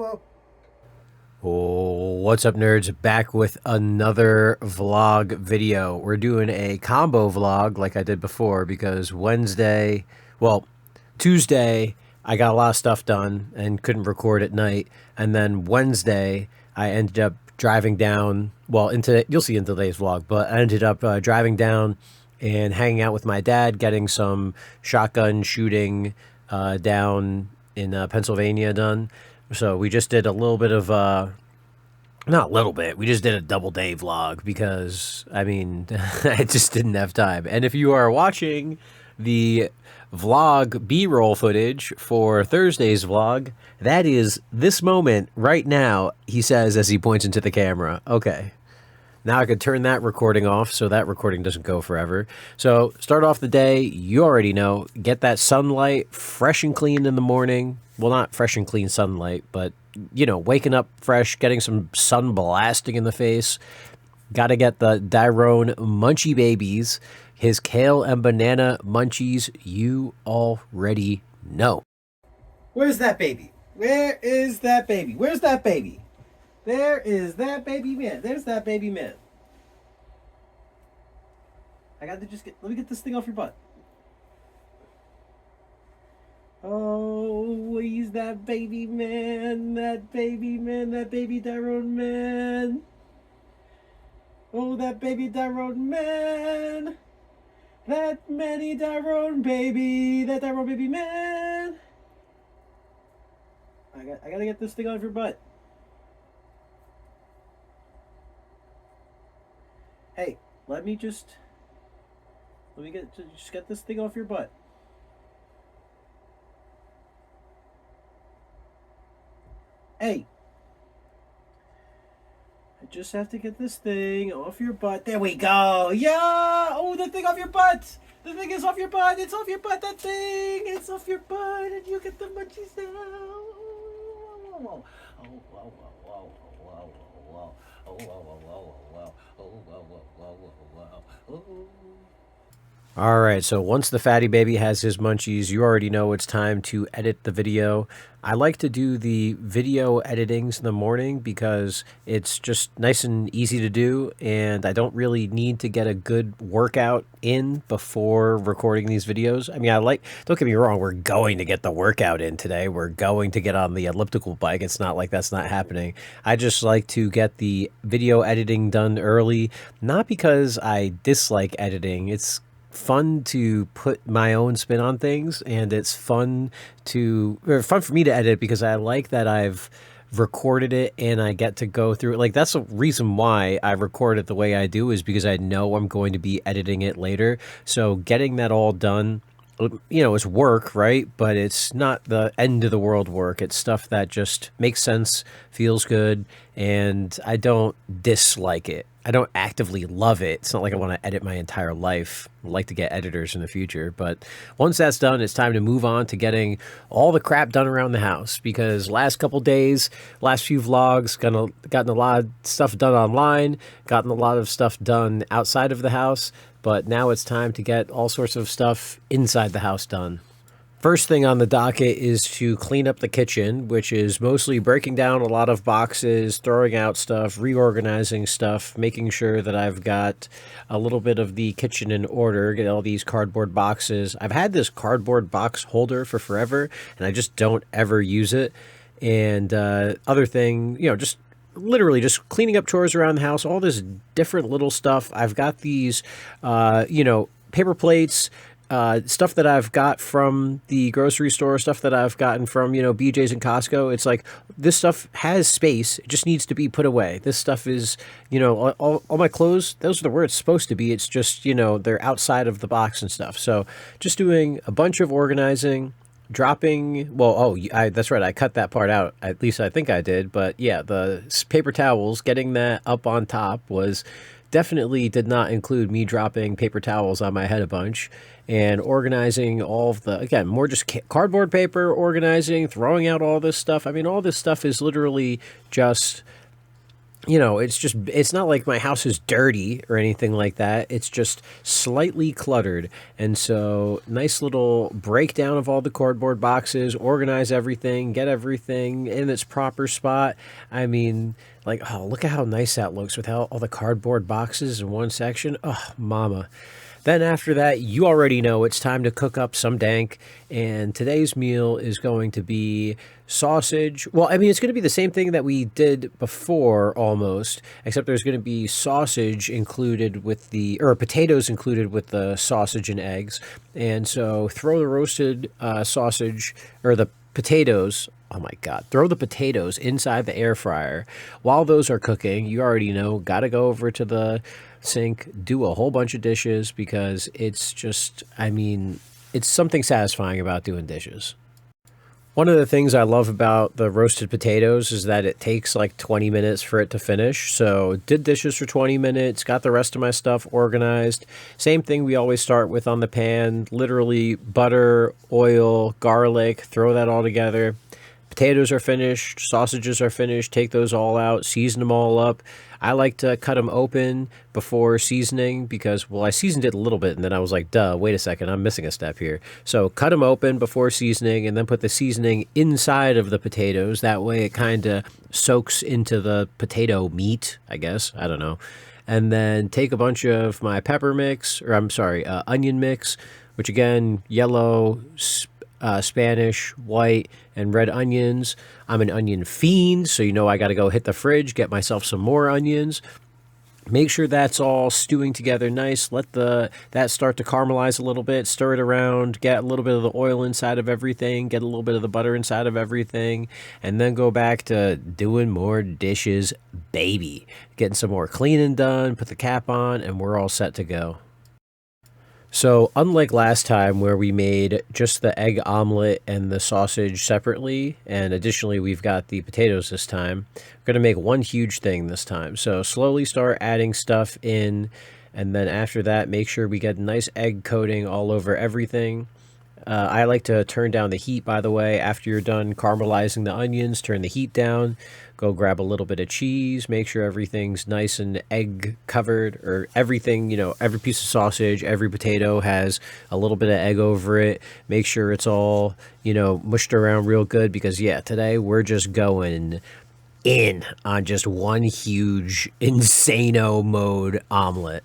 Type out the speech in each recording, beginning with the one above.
Hello. Oh, what's up, nerds? Back with another vlog video. We're doing a combo vlog like I did before because Tuesday, I got a lot of stuff done and couldn't record at night. And then Wednesday, I ended up driving down, you'll see in today's vlog, but I ended up driving down and hanging out with my dad, getting some shotgun shooting down in Pennsylvania done. So we just did a little bit of not a little bit. We just did a double day vlog because I mean I just didn't have time. And if you are watching the vlog B-roll footage for Thursday's vlog, that is this moment right now, he says as he points into the camera. Okay. Now I could turn that recording off so that recording doesn't go forever. So start off the day, you already know, get that sunlight fresh and clean in the morning. Well, not fresh and clean sunlight, but, you know, waking up fresh, getting some sun blasting in the face. Got to get the Dyrone Munchie Babies, his kale and banana munchies, you already know. Where's that baby? Where is that baby? Where's that baby? There is that baby man. There's that baby man. I got to let me get this thing off your butt. Oh, he's that baby man, that baby man, that baby Tyrone man. Oh, that baby Tyrone man. That many Tyrone baby, that Tyrone baby man. I gotta get this thing off your butt. Hey, let me just get this thing off your butt. Hey, I just have to get this thing off your butt. There we go. Yeah. Oh, the thing off your butt. The thing is off your butt. It's off your butt. That thing. It's off your butt, and you get the munchies now. Oh, wow, wow, wow, wow, oh, wow, wow, wow, wow, oh, wow, wow, wow, wow, wow, oh. All right, so once the fatty baby has his munchies, you already know it's time to edit the video. I like to do the video editings in the morning because it's just nice and easy to do, and I don't really need to get a good workout in before recording these videos. I mean, don't get me wrong, we're going to get the workout in today. We're going to get on the elliptical bike. It's not like that's not happening. I just like to get the video editing done early, not because I dislike editing. It's fun to put my own spin on things, and it's fun for me to edit because I like that I've recorded it and I get to go through it. Like, that's the reason why I record it the way I do, is because I know I'm going to be editing it later. So getting that all done, you know, it's work, right? But it's not the end of the world work. It's stuff that just makes sense, feels good, and I don't dislike it. I don't actively love it. It's not like I want to edit my entire life. I'd like to get editors in the future. But once that's done, it's time to move on to getting all the crap done around the house. Because last couple days, last few vlogs, gotten a lot of stuff done online, gotten a lot of stuff done outside of the house. But now it's time to get all sorts of stuff inside the house done. First thing on the docket is to clean up the kitchen, which is mostly breaking down a lot of boxes, throwing out stuff, reorganizing stuff, making sure that I've got a little bit of the kitchen in order, get all these cardboard boxes. I've had this cardboard box holder for forever, and I just don't ever use it. And other thing, you know, just literally just cleaning up chores around the house, all this different little stuff. I've got these, you know, paper plates, stuff that I've got from the grocery store, stuff that I've gotten from, you know, BJ's and Costco. It's like, this stuff has space. It just needs to be put away. This stuff is, you know, all my clothes, those are where it's supposed to be. It's just, you know, they're outside of the box and stuff. So just doing a bunch of organizing, dropping, that's right, I cut that part out. At least I think I did. But yeah, the paper towels, getting that up on top was definitely did not include me dropping paper towels on my head a bunch, and organizing all of the, again, more just cardboard paper, organizing, throwing out all this stuff. I mean, all this stuff is literally just it's not like my house is dirty or anything like that. It's just slightly cluttered. And so, nice little breakdown of all the cardboard boxes, organize everything, get everything in its proper spot. I mean, like, oh, look at how nice that looks with all the cardboard boxes in one section. Oh, mama. Then after that, you already know it's time to cook up some dank. And today's meal is going to be sausage. Well, I mean, it's going to be the same thing that we did before almost, except there's going to be sausage included with or potatoes included with the sausage and eggs. And so throw the roasted sausage or the potatoes. Oh my God. Throw the potatoes inside the air fryer. While those are cooking, you already know, got to go over to the sink, do a whole bunch of dishes because it's just, I mean, it's something satisfying about doing dishes. One of the things I love about the roasted potatoes is that it takes like 20 minutes for it to finish. So did dishes for 20 minutes, got the rest of my stuff organized. Same thing we always start with on the pan, literally butter, oil, garlic, throw that all together. Potatoes are finished, sausages are finished, take those all out, season them all up. I like to cut them open before seasoning because, well, I seasoned it a little bit and then I was like, duh, wait a second, I'm missing a step here. So cut them open before seasoning and then put the seasoning inside of the potatoes. That way it kind of soaks into the potato meat, I guess. I don't know. And then take a bunch of my pepper mix, or I'm sorry, onion mix, which again, yellow, Spanish, white, and red onions. I'm an onion fiend, so you know I got to go hit the fridge, get myself some more onions. Make sure that's all stewing together nice. Let that start to caramelize a little bit. Stir it around. Get a little bit of the oil inside of everything. Get a little bit of the butter inside of everything. And then go back to doing more dishes, baby. Getting some more cleaning done. Put the cap on, and we're all set to go. So, unlike last time where we made just the egg omelet and the sausage separately, and additionally we've got the potatoes this time, we're going to make one huge thing this time. So, slowly start adding stuff in, and then after that, make sure we get a nice egg coating all over everything. I like to turn down the heat, by the way. After you're done caramelizing the onions, turn the heat down. Go grab a little bit of cheese. Make sure everything's nice and egg covered, or everything, every piece of sausage, every potato has a little bit of egg over it. Make sure it's all, mushed around real good because, yeah, today we're just going in on just one huge insano mode omelet.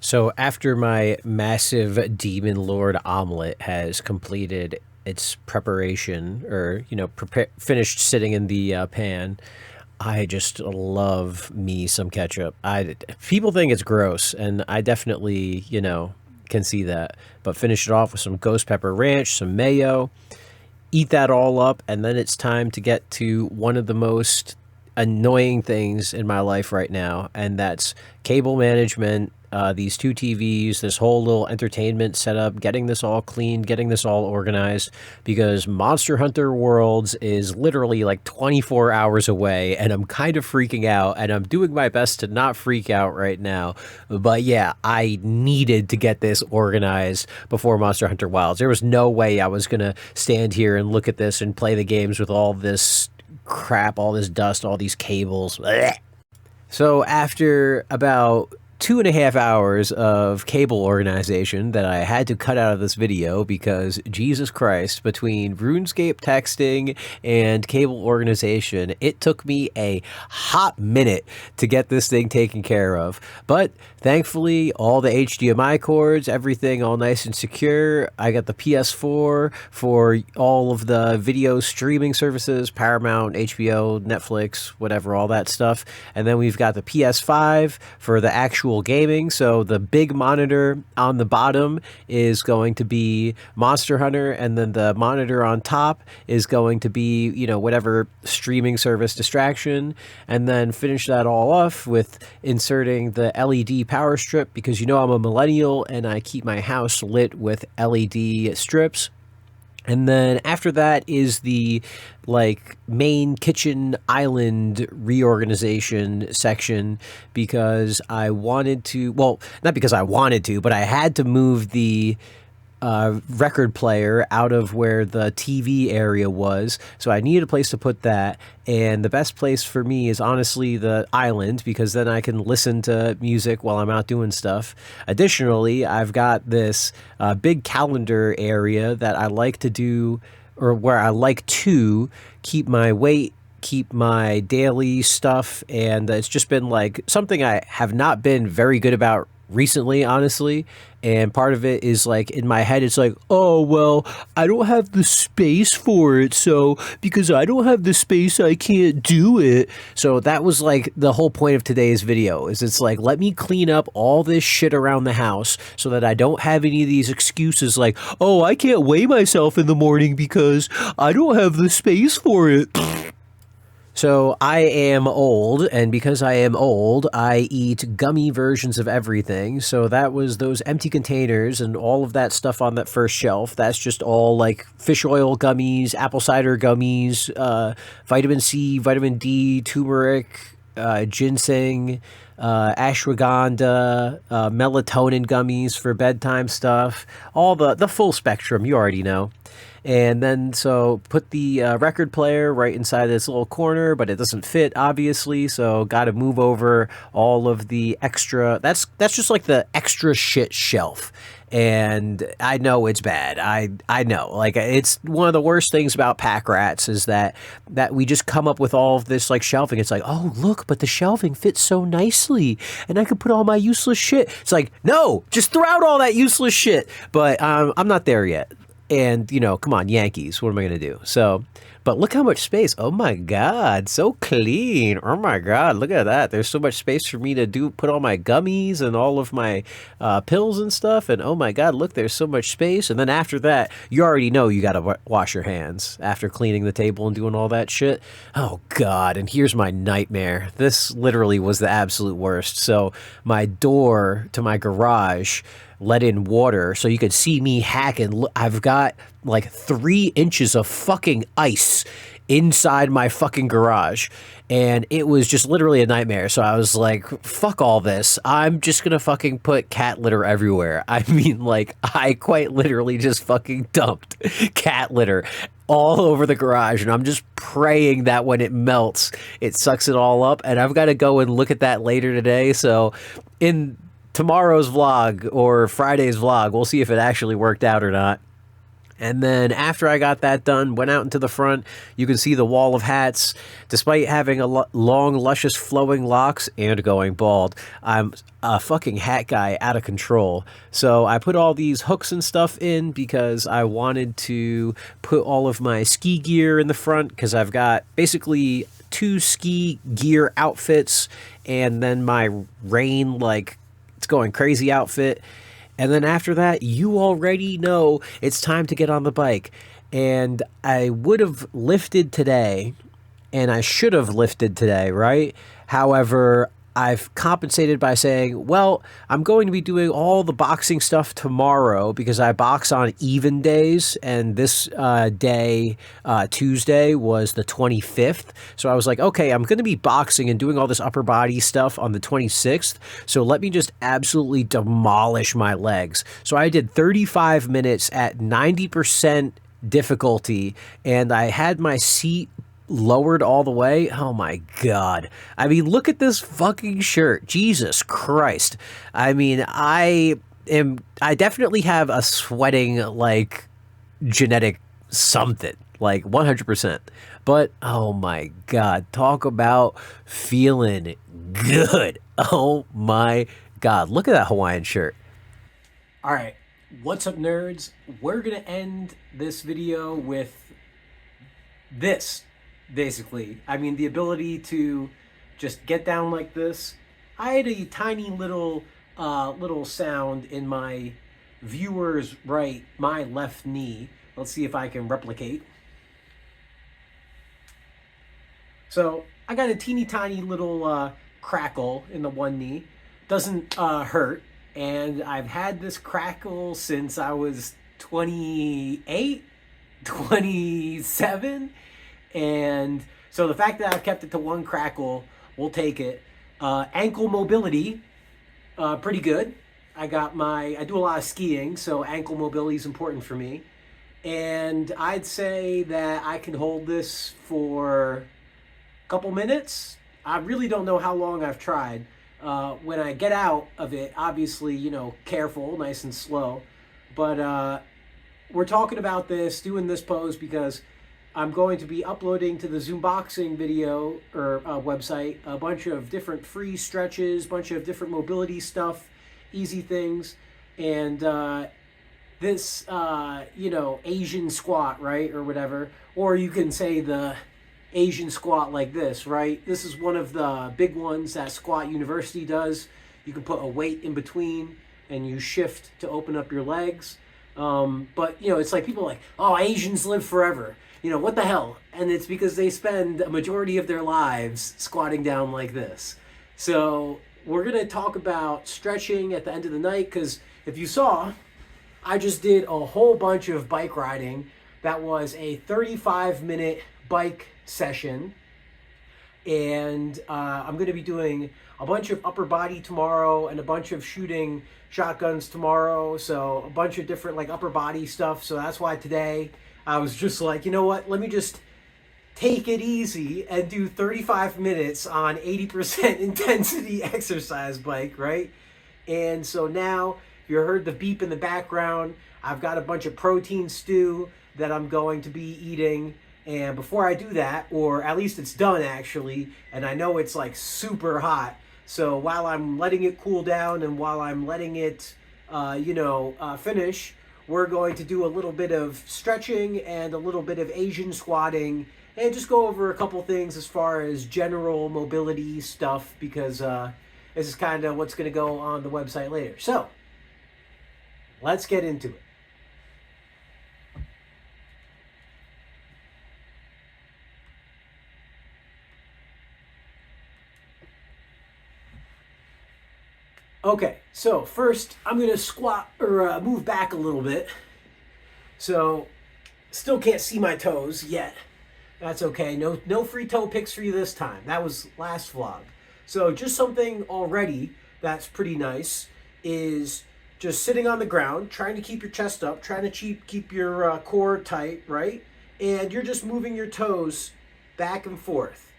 So after my massive Demon Lord omelet has completed its preparation, or finished sitting in the pan, I just love me some ketchup. People think it's gross, and I definitely can see that. But finish it off with some ghost pepper ranch, some mayo. Eat that all up, and then it's time to get to one of the most annoying things in my life right now, and that's cable management. These two TVs, this whole little entertainment setup, getting this all cleaned, getting this all organized, because Monster Hunter Worlds is literally like 24 hours away, and I'm kind of freaking out, and I'm doing my best to not freak out right now. But yeah, I needed to get this organized before Monster Hunter Wilds. There was no way I was going to stand here and look at this and play the games with all this crap, all this dust, all these cables. Blech. So after about 2.5 hours of cable organization that I had to cut out of this video because, Jesus Christ, between RuneScape texting and cable organization, it took me a hot minute to get this thing taken care of. But thankfully, all the HDMI cords, everything all nice and secure. I got the PS4 for all of the video streaming services, Paramount, HBO, Netflix, whatever, all that stuff. And then we've got the PS5 for the actual gaming. So the big monitor on the bottom is going to be Monster Hunter, and then the monitor on top is going to be, whatever streaming service distraction. And then finish that all off with inserting the LED power strip, because I'm a millennial and I keep my house lit with LED strips. And then after that is the main kitchen island reorganization section, because I wanted to, well, not because I wanted to, but I had to move the record player out of where the TV area was. So I needed a place to put that. And the best place for me is honestly the island, because then I can listen to music while I'm out doing stuff. Additionally, I've got this big calendar area that I like to do, or where I like to keep my weight, keep my daily stuff. And it's just been like something I have not been very good about recently, honestly. And part of it is like in my head, it's like, oh, well, I don't have the space for it. So because I don't have the space, I can't do it. So that was like the whole point of today's video, is it's like, let me clean up all this shit around the house so that I don't have any of these excuses like, oh, I can't weigh myself in the morning because I don't have the space for it. So I am old, and because I am old, I eat gummy versions of everything. So that was those empty containers and all of that stuff on that first shelf. That's just all like fish oil gummies, apple cider gummies, vitamin C, vitamin D, turmeric, ginseng, ashwagandha, melatonin gummies for bedtime stuff, all the full spectrum, you already know. And then so put the record player right inside this little corner, but it doesn't fit, obviously, so got to move over all of the extra. That's just like the extra shit shelf. And I know it's bad. I know, like, it's one of the worst things about pack rats is that we just come up with all of this like shelving. It's like, oh, look, but the shelving fits so nicely and I could put all my useless shit. It's like, no, just throw out all that useless shit. But I'm not there yet. And, you know, come on, Yankees, what am I going to do? So, but look how much space. Oh my God, so clean. Oh my God, look at that. There's so much space for me to put all my gummies and all of my pills and stuff. And oh my God, look, there's so much space. And then after that, you already know you got to wash your hands after cleaning the table and doing all that shit. Oh God, and here's my nightmare. This literally was the absolute worst. So my door to my garage let in water, so you could see me hacking. I've got like 3 inches of fucking ice inside my fucking garage, and it was just literally a nightmare. So I was like, fuck all this, I'm just gonna fucking put cat litter everywhere. I mean, like, I quite literally just fucking dumped cat litter all over the garage, and I'm just praying that when it melts, it sucks it all up. And I've got to go and look at that later today. So in tomorrow's vlog or Friday's vlog, we'll see if it actually worked out or not. And then after I got that done, went out into the front. You can see the wall of hats. Despite having a long, luscious, flowing locks and going bald, I'm a fucking hat guy out of control. So I put all these hooks and stuff in because I wanted to put all of my ski gear in the front, because I've got basically 2 ski gear outfits and then my rain, like, it's going crazy outfit. And then after that, you already know it's time to get on the bike. And I would have lifted today, and I should have lifted today, right? However, I've compensated by saying, well, I'm going to be doing all the boxing stuff tomorrow because I box on even days, and this day, Tuesday, was the 25th. So I was like, okay, I'm going to be boxing and doing all this upper body stuff on the 26th, so let me just absolutely demolish my legs. So I did 35 minutes at 90% difficulty, and I had my seat lowered all the way. Oh my God. I mean, look at this fucking shirt. Jesus Christ. I mean, I definitely have a sweating, like, genetic something, like 100%. But oh my God, talk about feeling good. Oh my God. Look at that Hawaiian shirt. All right. What's up, nerds? We're going to end this video with this. Basically, I mean, the ability to just get down like this. I had a tiny little sound in my viewer's right, my left knee. Let's see if I can replicate. So I got a teeny tiny little crackle in the one knee. Doesn't hurt, and I've had this crackle since I was 28, 27. And so the fact that I've kept it to one crackle, we'll take it. Ankle mobility, pretty good. I do a lot of skiing, so ankle mobility is important for me. And I'd say that I can hold this for a couple minutes. I really don't know how long I've tried. When I get out of it, obviously, careful, nice and slow. But we're talking about this, doing this pose because I'm going to be uploading to the Zoomboxing video or website a bunch of different free stretches, bunch of different mobility stuff, easy things, and this, Asian squat, right, or whatever, or you can say the Asian squat like this, right? This is one of the big ones that Squat University does. You can put a weight in between and you shift to open up your legs. But, it's like people are like, oh, Asians live forever. What the hell? And it's because they spend a majority of their lives squatting down like this. So we're going to talk about stretching at the end of the night because if you saw, I just did a whole bunch of bike riding. That was a 35-minute bike session. And I'm going to be doing a bunch of upper body tomorrow and a bunch of shooting shotguns tomorrow. So a bunch of different like upper body stuff. So that's why today I was just like, you know what? Let me just take it easy and do 35 minutes on 80% intensity exercise bike, right? And so now you heard the beep in the background. I've got a bunch of protein stew that I'm going to be eating. And before I do that, or at least it's done actually, and I know it's like super hot. So while I'm letting it cool down and while I'm letting it, finish, we're going to do a little bit of stretching and a little bit of Asian squatting and just go over a couple things as far as general mobility stuff because this is kind of what's going to go on the website later. So let's get into it. Okay, so first I'm going to squat or move back a little bit. So still can't see my toes yet. That's okay. No free toe pics for you this time. That was last vlog. So just something already that's pretty nice is just sitting on the ground, trying to keep your chest up, trying to keep your core tight, right? And you're just moving your toes back and forth.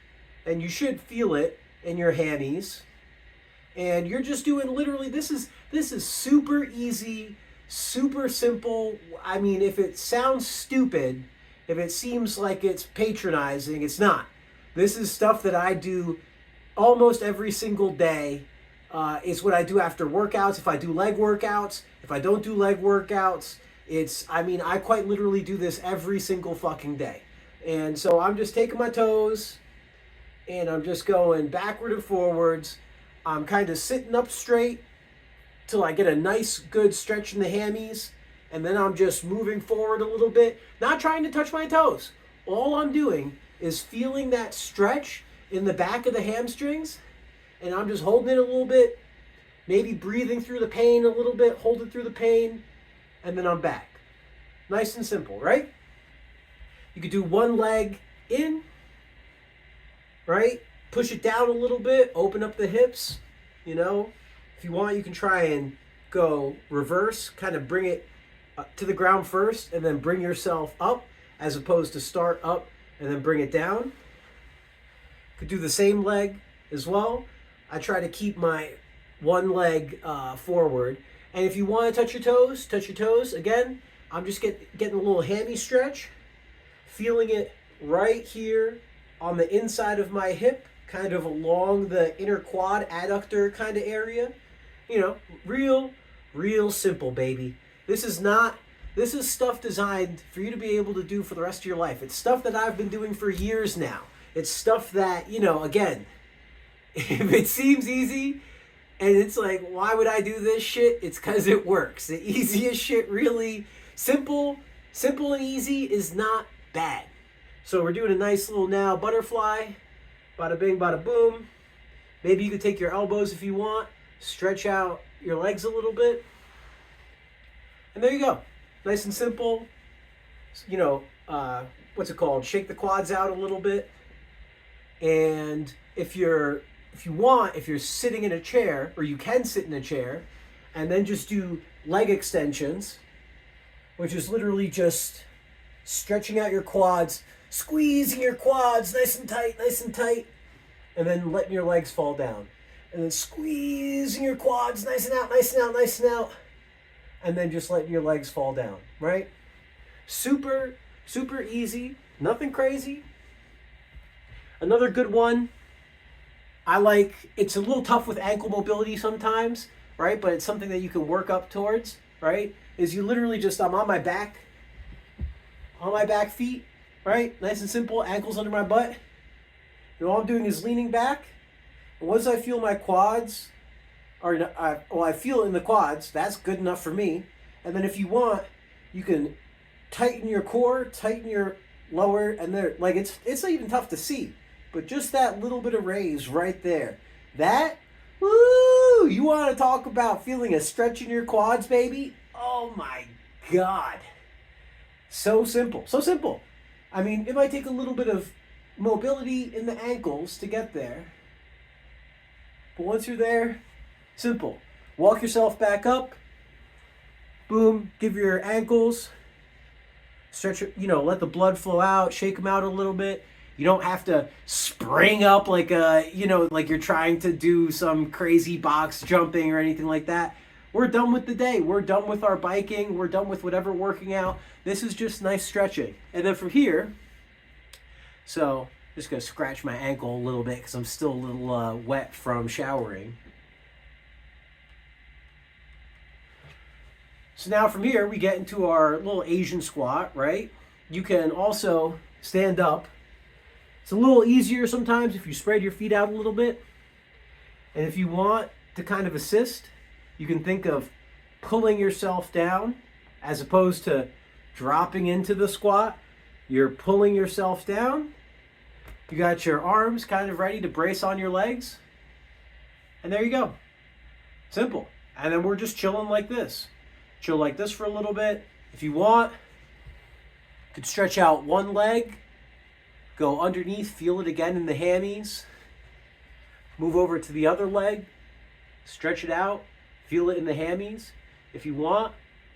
And you should feel it in your hammies. And you're just doing literally, this is super easy, super simple. I mean, if it sounds stupid, if it seems like it's patronizing, it's not. This is stuff that I do almost every single day. It's what I do after workouts. If I do leg workouts, if I don't do leg workouts, I quite literally do this every single fucking day. And so I'm just taking my toes and I'm just going backward and forwards. I'm kind of sitting up straight till I get a nice good stretch in the hammies. And then I'm just moving forward a little bit, not trying to touch my toes. All I'm doing is feeling that stretch in the back of the hamstrings. And I'm just holding it a little bit, maybe breathing through the pain a little bit, hold it through the pain, and then I'm back. Nice and simple, right? You could do one leg in, right? Push it down a little bit, open up the hips, If you want, you can try and go reverse, kind of bring it to the ground first and then bring yourself up as opposed to start up and then bring it down. Could do the same leg as well. I try to keep my one leg forward. And if you want to touch your toes. Again, I'm just getting a little hammy stretch, feeling it right here on the inside of my hip, kind of along the inner quad adductor kind of area. Real simple, baby. This is stuff designed for you to be able to do for the rest of your life. It's stuff that I've been doing for years now. It's stuff that, again, if it seems easy and it's like, why would I do this shit? It's because it works. The easiest shit, really simple and easy is not bad. So we're doing a nice little now butterfly. Bada bing, bada boom. Maybe you could take your elbows if you want. Stretch out your legs a little bit. And there you go. Nice and simple. What's it called? Shake the quads out a little bit. And if you're sitting in a chair, or you can sit in a chair, And then just do leg extensions, which is literally just stretching out your quads, squeezing your quads nice and tight, and then letting your legs fall down. And then squeezing your quads nice and out, and then just letting your legs fall down, right? Super, super easy, nothing crazy. Another good one, it's a little tough with ankle mobility sometimes, right? But it's something that you can work up towards, right? Is you literally just, I'm on my back feet, right? Nice and simple, ankles under my butt. And all I'm doing is leaning back. And once I feel my quads, I feel it in the quads, that's good enough for me. And then if you want, you can tighten your core, tighten your lower, and there, like it's not even tough to see, but just that little bit of raise right there. That, woo! You want to talk about feeling a stretch in your quads, baby? Oh my God. So simple, so simple. I mean, it might take a little bit of mobility in the ankles to get there. But once you're there, simple. Walk yourself back up. Boom, give your ankles, stretch it, let the blood flow out, shake them out a little bit. You don't have to spring up like like you're trying to do some crazy box jumping or anything like that. We're done with the day. We're done with our biking. We're done with whatever working out. This is just nice stretching. And then from here, so just going to scratch my ankle a little bit because I'm still a little wet from showering. So now from here, we get into our little Asian squat, right? You can also stand up. It's a little easier sometimes if you spread your feet out a little bit. And if you want to kind of assist, you can think of pulling yourself down as opposed to dropping into the squat. You're pulling yourself down. You got your arms kind of ready to brace on your legs. And there you go. Simple. And then we're just chilling like this. Chill like this for a little bit. If you want, you could stretch out one leg, go underneath, feel it again in the hammies. Move over to the other leg, stretch it out, feel it in the hammies. If you want,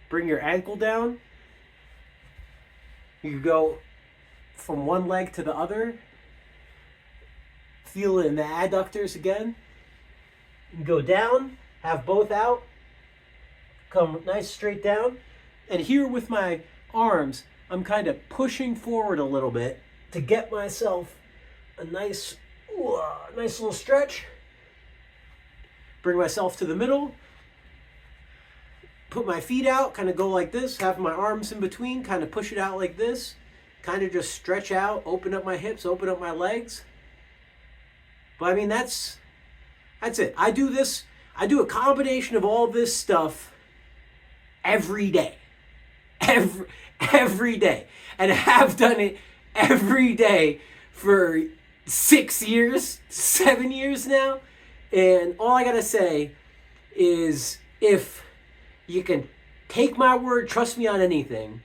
bring your ankle down. You could go from one leg to the other. Feel it in the adductors again. You can go down, have both out. Come nice straight down. And here with my arms, I'm kind of pushing forward a little bit to get myself a nice little stretch. Bring myself to the middle. Put my feet out, kind of go like this, have my arms in between, kind of push it out like this. Kind of just stretch out, open up my hips, open up my legs. But I mean, that's it. I do a combination of all this stuff every day. Every day. And I have done it every day for 6 years, 7 years now. And all I gotta say is, if you can take my word, trust me on anything.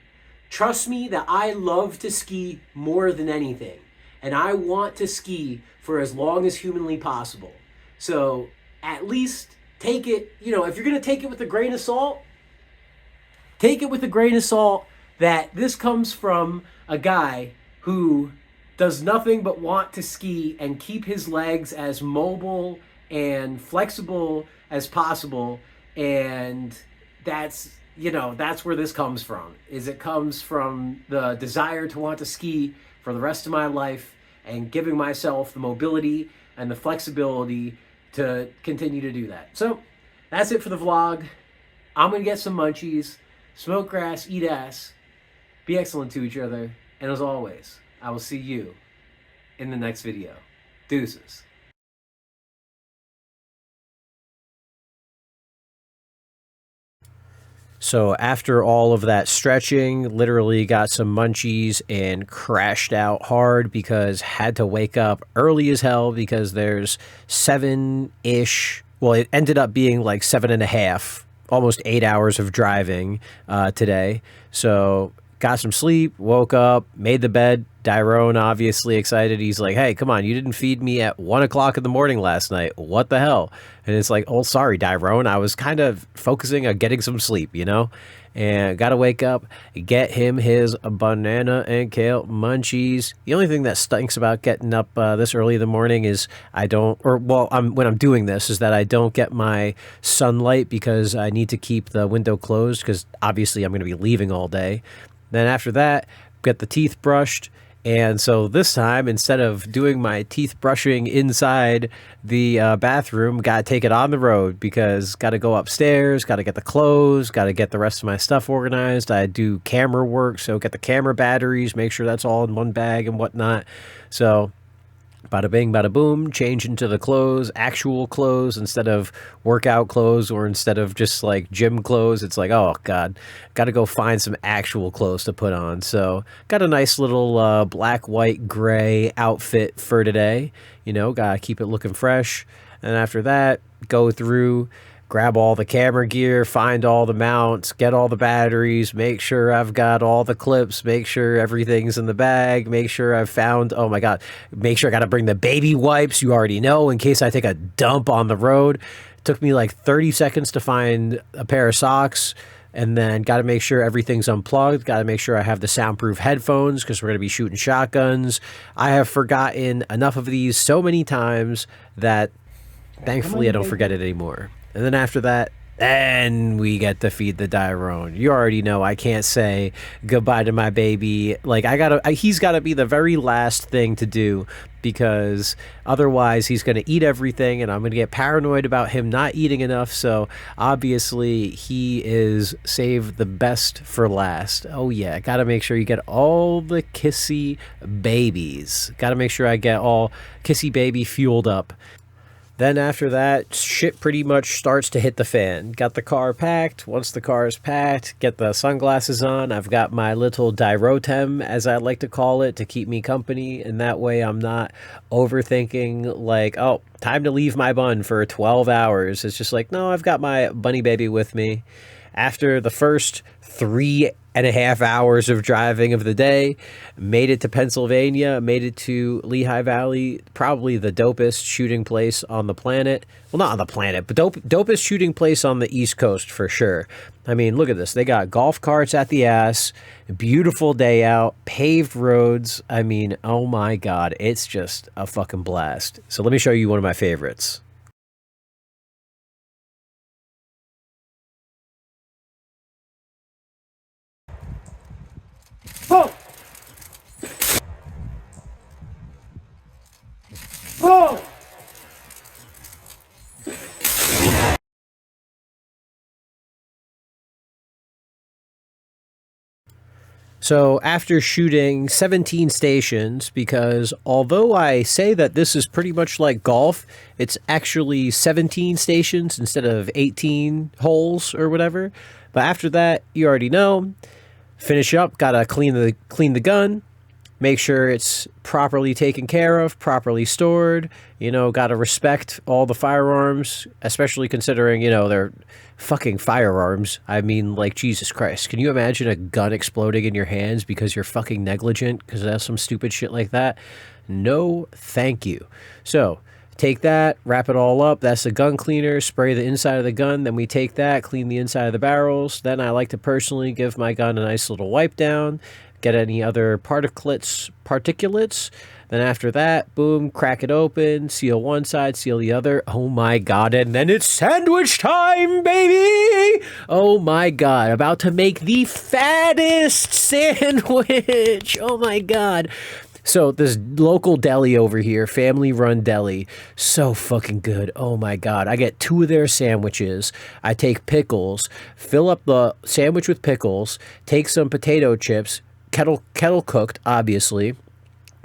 Trust me that I love to ski more than anything. And I want to ski for as long as humanly possible. So at least take it, if you're gonna take it with a grain of salt, take it with a grain of salt that this comes from a guy who does nothing but want to ski and keep his legs as mobile and flexible as possible. And that's where this comes from. It comes from the desire to want to ski for the rest of my life and giving myself the mobility and the flexibility to continue to do that. So that's it for the vlog. I'm going to get some munchies, smoke grass, eat ass, be excellent to each other, and as always, I will see you in the next video. Deuces. So after all of that stretching, literally got some munchies and crashed out hard because had to wake up early as hell because there's 7-ish. Well, it ended up being like 7.5, almost 8 hours of driving today. So got some sleep, woke up, made the bed. Tyrone obviously excited. He's like, hey, come on, you didn't feed me at 1 o'clock in the morning last night. What the hell? And it's like, oh, sorry, Tyrone. I was kind of focusing on getting some sleep, you know? And got to wake up, get him his banana and kale munchies. The only thing that stinks about getting up this early in the morning is when I'm doing this, is that I don't get my sunlight because I need to keep the window closed because obviously I'm going to be leaving all day. Then after that, get the teeth brushed. And so this time, instead of doing my teeth brushing inside the bathroom, got to take it on the road because got to go upstairs, got to get the clothes, got to get the rest of my stuff organized. I do camera work, so get the camera batteries, make sure that's all in one bag and whatnot. So bada bing, bada boom, change into the clothes, actual clothes instead of workout clothes or instead of just like gym clothes. It's like, oh God, got to go find some actual clothes to put on. So got a nice little black, white, gray outfit for today. You know, got to keep it looking fresh. And after that, go through, grab all the camera gear, find all the mounts, get all the batteries, make sure I've got all the clips, make sure everything's in the bag, make sure I've found, oh my God, make sure I got to bring the baby wipes, you already know, in case I take a dump on the road. It took me like 30 seconds to find a pair of socks. And then got to make sure everything's unplugged. Got to make sure I have the soundproof headphones because we're going to be shooting shotguns. I have forgotten enough of these so many times that thankfully I don't forget it anymore. And then after that, then we get to feed the Tyrone. You already know I can't say goodbye to my baby. Like he's gotta be the very last thing to do because otherwise he's gonna eat everything and I'm gonna get paranoid about him not eating enough. So obviously he is saved the best for last. Oh yeah, gotta make sure you get all the kissy babies. Gotta make sure I get all kissy baby fueled up. Then after that, shit pretty much starts to hit the fan. Got the car packed. Once the car is packed, get the sunglasses on. I've got my little dirotem, as I like to call it, to keep me company. And that way I'm not overthinking like, oh, time to leave my bun for 12 hours. It's just like, no, I've got my bunny baby with me. After the first 3.5 hours of driving of the day, made it to Pennsylvania, made it to Lehigh Valley, probably the dopest shooting place on the planet. Well, not on the planet, but dopest shooting place on the East Coast for sure. I mean, look at this. They got golf carts at the ass, beautiful day out, paved roads. I mean, oh my God, it's just a fucking blast. So let me show you one of my favorites. Oh! Oh! So after shooting 17 stations, because although I say that this is pretty much like golf, it's actually 17 stations instead of 18 holes or whatever. But after that, you already know, finish up, gotta clean the gun, make sure it's properly taken care of, properly stored, you know, gotta respect all the firearms, especially considering, you know, they're fucking firearms. I mean, like, Jesus Christ, can you imagine a gun exploding in your hands because you're fucking negligent because that's some stupid shit like that? No, thank you. So take that, wrap it all up. That's the gun cleaner. Spray the inside of the gun. Then we take that, clean the inside of the barrels. Then I like to personally give my gun a nice little wipe down, get any other particulates. Then after that, boom, crack it open, seal one side, seal the other. Oh my God, and then it's sandwich time, baby! Oh my God, about to make the fattest sandwich! Oh my God. So this local deli over here, family-run deli, so fucking good. Oh my God. I get 2 of their sandwiches. I take pickles, fill up the sandwich with pickles, take some potato chips, kettle cooked, obviously,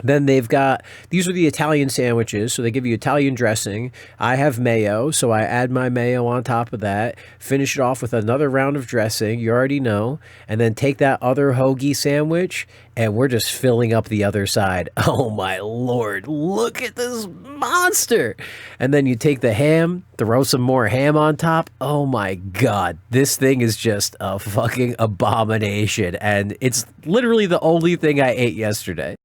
Then they've got, these are the Italian sandwiches, so they give you Italian dressing. I have mayo, so I add my mayo on top of that, finish it off with another round of dressing, you already know, and then take that other hoagie sandwich, and we're just filling up the other side. Oh my lord, look at this monster! And then you take the ham, throw some more ham on top. Oh my god, this thing is just a fucking abomination, and it's literally the only thing I ate yesterday.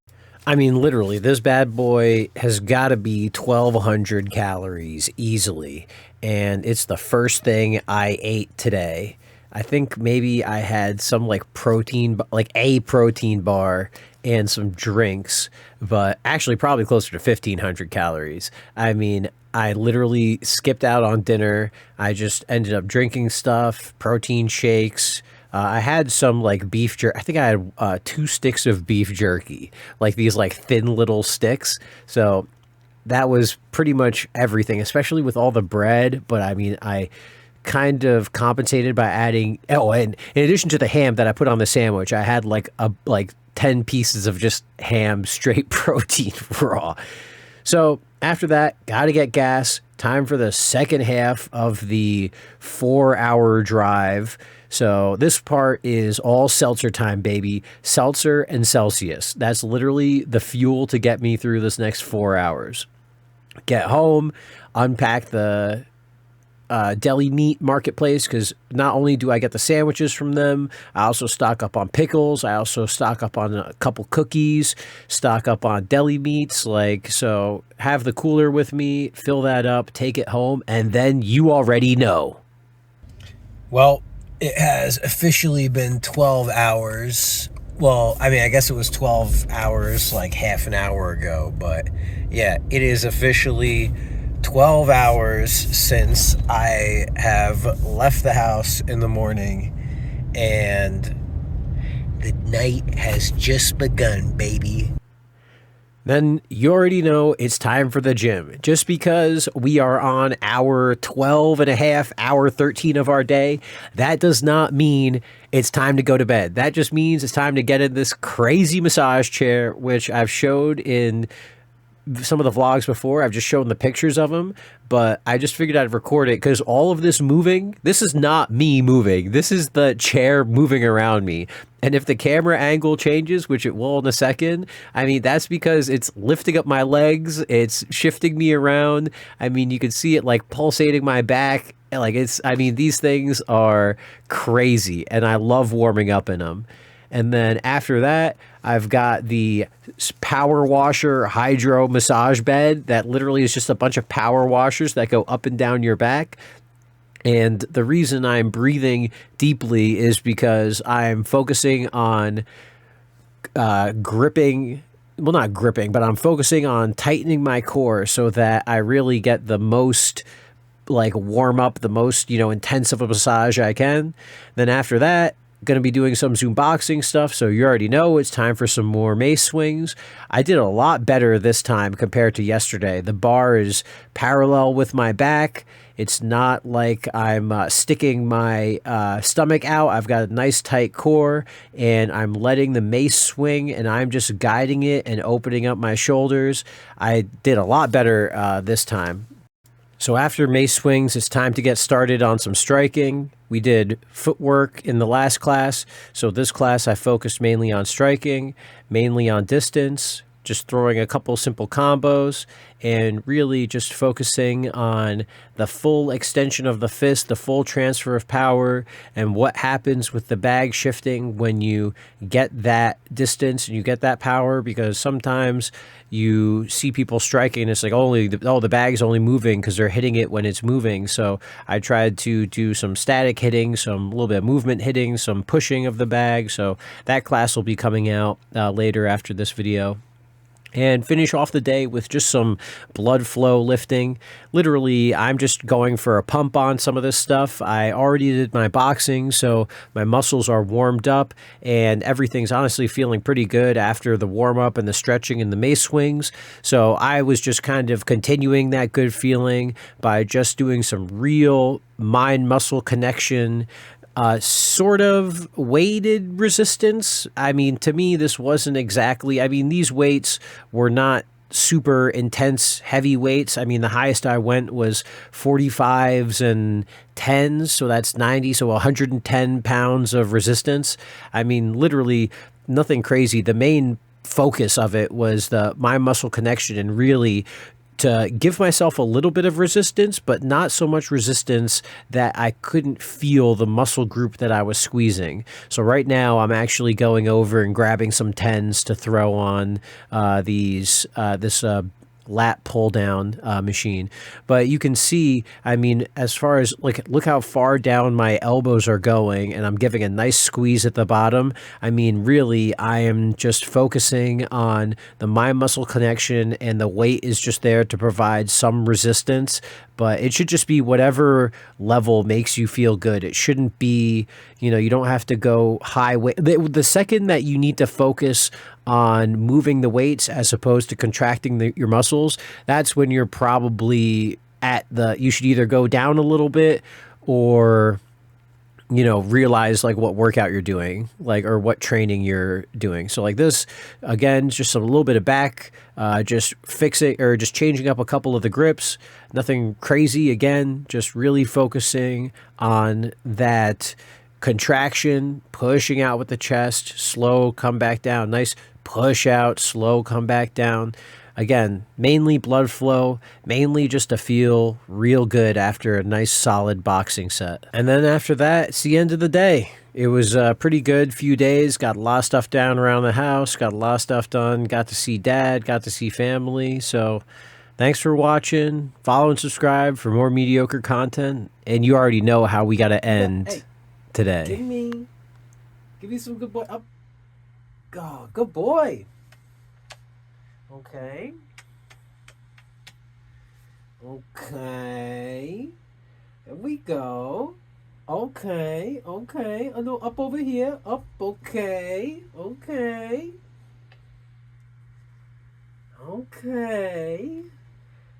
I mean, literally, this bad boy has got to be 1,200 calories easily, and it's the first thing I ate today. I think maybe I had some like protein, like a protein bar and some drinks, but actually probably closer to 1,500 calories. I mean, I literally skipped out on dinner. I just ended up drinking stuff, protein shakes. I had some like beef jerky. I think I had 2 sticks of beef jerky, like these like thin little sticks. So that was pretty much everything, especially with all the bread. But I mean, I kind of compensated by adding, oh, and in addition to the ham that I put on the sandwich, I had like 10 pieces of just ham, straight protein raw. So after that, got to get gas. Time for the second half of the 4-hour drive. So this part is all seltzer time, baby. Seltzer and Celsius. That's literally the fuel to get me through this next 4 hours. Get home, unpack the deli meat marketplace, because not only do I get the sandwiches from them, I also stock up on pickles. I also stock up on a couple cookies, stock up on deli meats. Like, so have the cooler with me, fill that up, take it home, and then you already know. Well, it has officially been 12 hours. Well, I mean, I guess it was 12 hours like half an hour ago, but yeah, it is officially 12 hours since I have left the house in the morning, and the night has just begun, baby. Then you already know it's time for the gym. Just because we are on hour 12 and a half, hour 13 of our day, that does not mean it's time to go to bed. That just means it's time to get in this crazy massage chair, which I've showed in some of the vlogs before. I've just shown the pictures of them, but I just figured I'd record it because all of this moving, this is not me moving. This is the chair moving around me. And if the camera angle changes, which it will in a second, I mean, that's because it's lifting up my legs. It's shifting me around. I mean, you can see it like pulsating my back. Like it's, I mean, these things are crazy and I love warming up in them. And then after that, I've got the power washer hydro massage bed that literally is just a bunch of power washers that go up and down your back. And the reason I'm breathing deeply is because I'm focusing on gripping, well, not gripping, but I'm focusing on tightening my core so that I really get the most like warm up, the most, intense of a massage I can. Then after that, going to be doing some Zoom boxing stuff, so you already know it's time for some more mace swings. I did a lot better this time compared to yesterday. The bar is parallel with my back. It's not like I'm sticking my stomach out. I've got a nice tight core, and I'm letting the mace swing, and I'm just guiding it and opening up my shoulders. I did a lot better this time. So after mace swings, it's time to get started on some striking. We did footwork in the last class, so this class I focused mainly on striking, mainly on distance, just throwing a couple simple combos, and really just focusing on the full extension of the fist, the full transfer of power, and what happens with the bag shifting when you get that distance and you get that power, because sometimes you see people striking and it's like the bag's only moving because they're hitting it when it's moving. So I tried to do some static hitting, some little bit of movement hitting, some pushing of the bag. So that class will be coming out later after this video. And finish off the day with just some blood flow lifting. Literally, I'm just going for a pump on some of this stuff. I already did my boxing, so my muscles are warmed up, and everything's honestly feeling pretty good after the warm-up and the stretching and the mace swings. So I was just kind of continuing that good feeling by just doing some real mind-muscle connection sort of weighted resistance. I mean, to me, this wasn't exactly, I mean, these weights were not super intense heavy weights. I mean, the highest I went was 45s and 10s, so that's 90, so 110 pounds of resistance. I mean, literally nothing crazy. The main focus of it was the mind muscle connection and really to give myself a little bit of resistance, but not so much resistance that I couldn't feel the muscle group that I was squeezing. So right now I'm actually going over and grabbing some tens to throw on this lat pull down machine. But you can see, I mean, as far as like, look how far down my elbows are going, and I'm giving a nice squeeze at the bottom. I mean, really, I am just focusing on the mind muscle connection, and the weight is just there to provide some resistance. But it should just be whatever level makes you feel good. It shouldn't be, you know, you don't have to go high weight. The second that you need to focus on moving the weights as opposed to contracting your muscles, that's when you're probably you should either go down a little bit or, you know, realize like what workout you're doing, like, or what training you're doing. So like this, again, just a little bit of back, just fixing or just changing up a couple of the grips, nothing crazy. Again, just really focusing on that contraction, pushing out with the chest, slow, come back down, nice push out, slow, come back down. Again, mainly blood flow, mainly just to feel real good after a nice solid boxing set. And then after that, it's the end of the day. It was a pretty good few days. Got a lot of stuff down around the house, got a lot of stuff done, got to see dad, got to see family. So thanks for watching. Follow and subscribe for more mediocre content. And you already know how we got to end today. Give me some good boy. Up. Oh, good boy. Okay. Okay. There we go. Okay. Okay. A little up over here. Up. Okay. Okay. Okay.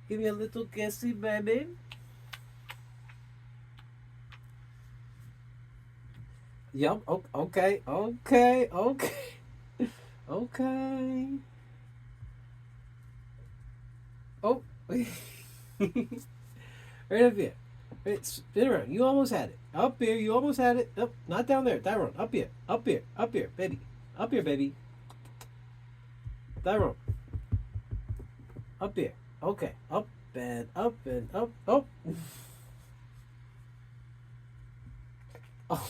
Give me a little kissy, baby. Yep. Okay. Okay. Okay. Okay. Oh. Right up here. Right, spin around. You almost had it. Up here. You almost had it. Nope. Not down there. Tyrone. Up here. Up here. Up here, baby. Up here, baby. Tyrone. Up here. Okay. Up and up and up. Oh. Oh.